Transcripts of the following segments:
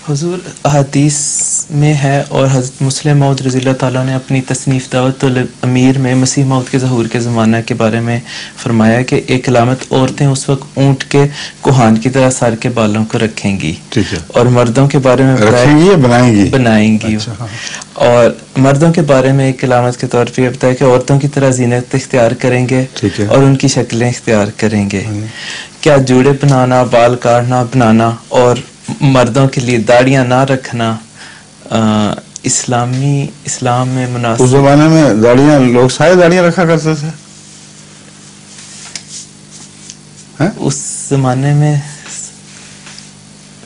حضور احادیث میں ہے اور حضرت مسلم موعود رضی اللہ تعالیٰ نے اپنی تصنیف دعوت الامیر میں مسیح موعود کے ظہور کے زمانہ کے بارے میں فرمایا کہ ایک علامت عورتیں اس وقت اونٹ کے کوہان کی طرح سر کے بالوں کو رکھیں گی، اور مردوں کے بارے میں رکھیں گی یا بنائیں گی اور مردوں کے بارے میں ایک علامت کے طور پہ یہ بتایا کہ عورتوں کی طرح زینت اختیار کریں گے اور ان کی شکلیں اختیار کریں گے۔ کیا جوڑے بنانا، بال کاٹنا بنانا اور مردوں کے لیے داڑیاں نہ رکھنا اسلام میں مناسب؟ اس زمانے میں داڑیاں، لوگ سارے داڑیاں رکھا کرتے تھے اس زمانے میں،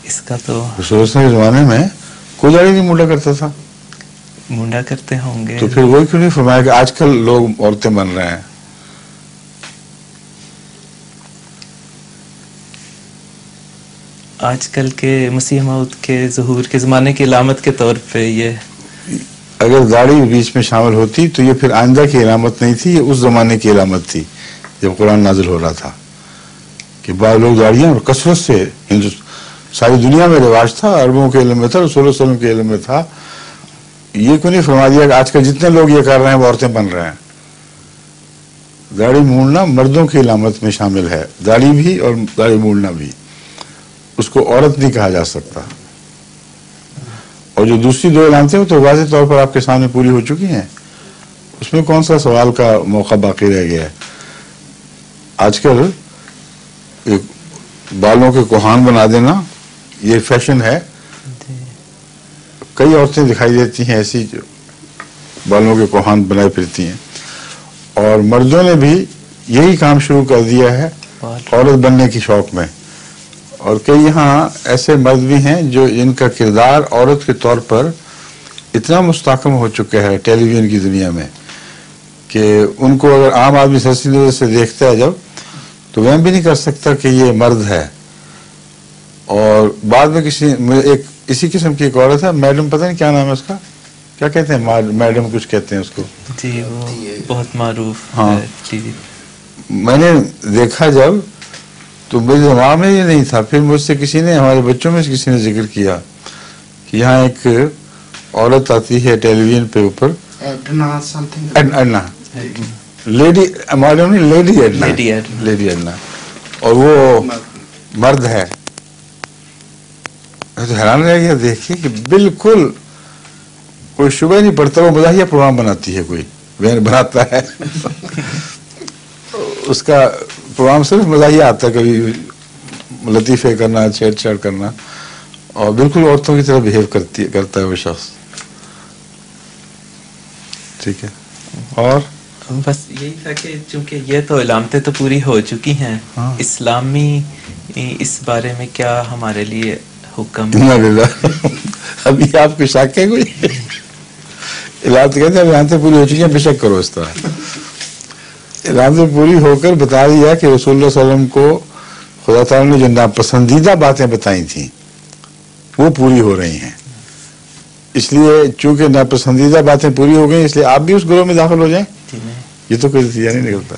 اس کا تو رسول اللہ کے زمانے میں کوئی داڑھی نہیں مونڈا کرتا تھا۔ مونڈا کرتے ہوں گے تو پھر وہی کیوں نہیں فرمایا کہ آج کل لوگ عورتیں بن رہے ہیں؟ آج کل کے مسیح موعود کے ظہور کے زمانے کی علامت کے طور پہ یہ، اگر داڑھی بیچ میں شامل ہوتی تو یہ پھر آئندہ کی علامت نہیں تھی، یہ اس زمانے کی علامت تھی جب قرآن نازل ہو رہا تھا کہ بعض لوگ داڑیاں اور کثرت سے ساری دنیا میں رواج تھا، عربوں کے علم میں تھا، رسول اللہ صلی اللہ علیہ وسلم کے علم میں تھا۔ یہ کیوں نہیں فرما دیا کہ آج کل جتنے لوگ یہ کر رہے ہیں وہ عورتیں بن رہے ہیں؟ داڑھی مونڈنا مردوں کی علامت میں شامل ہے، داڑھی بھی اور داڑھی مونڈنا بھی، اس کو عورت نہیں کہا جا سکتا۔ اور جو دوسری دو علامتیں تو واضح طور پر آپ کے سامنے پوری ہو چکی ہیں، اس میں کون سا سوال کا موقع باقی رہ گیا ہے؟ آج کل بالوں کے کوہان بنا دینا یہ فیشن ہے، کئی عورتیں دکھائی دیتی ہیں ایسی جو بالوں کے کوہان بنائے پھرتی ہیں، اور مردوں نے بھی یہی کام شروع کر دیا ہے عورت بننے کی شوق میں۔ اور کئی یہاں ایسے مرد بھی ہیں جو ان کا کردار عورت کے طور پر اتنا مستحکم ہو چکا ہے ٹیلی ویژن کی دنیا میں کہ ان کو اگر عام آدمی سرسی نظر سے دیکھتا ہے جب، تو وہ بھی نہیں کر سکتا کہ یہ مرد ہے۔ اور بعد میں ایک اسی قسم کی ایک عورت ہے، میڈم، پتہ نہیں کیا نام ہے اس کا، کیا کہتے ہیں، میڈم کچھ کہتے ہیں اس کو، جی وہ بہت معروف ہاں ہے۔ جی میں نے دیکھا جب تو میرے دماغ میں یہ نہیں تھا، پھر مجھ سے کسی نے، ہمارے بچوں میں سے کسی نے ذکر کیا کہ یہاں ایک عورت آتی ہے ٹیلی ویژن پہ اوپر، ایڈنا، لیڈی ایڈنا، اور وہ مرد ہے۔ میں تو حیران رہ گیا دیکھ کے کہ بالکل کوئی شبہ نہیں پڑتا، وہ مزاحیہ پروگرام بناتی ہے، کوئی بناتا ہے اس کا پروگرام صرف مزاحیہ آتا ہے، کبھی لطیفے کرنا، چھیڑ چھاڑ کرنا، اور بالکل عورتوں کی طرح بہیو کرتا ہے وہ شخص۔ ٹھیک ہے، اور بس یہی تھا کہ چونکہ یہ تو علامتیں تو پوری ہو چکی ہیں، اسلامی اس بارے میں کیا ہمارے لیے حکم؟ ابھی آپ کو شک ہے کوئی؟ علامت کہتے ہیں علامتیں پوری ہو چکی ہیں، بے شک کرو اس طرح۔ علامتیں پوری ہو کر بتا دیا کہ رسول اللہ صلی اللہ علیہ وسلم کو خدا تعالیٰ نے جو ناپسندیدہ باتیں بتائی تھیں وہ پوری ہو رہی ہیں، اس لیے چونکہ ناپسندیدہ باتیں پوری ہو گئی، اس لیے آپ بھی اس گروہ میں داخل ہو جائیں، یہ تو کوئی نتیجہ نہیں نکلتا۔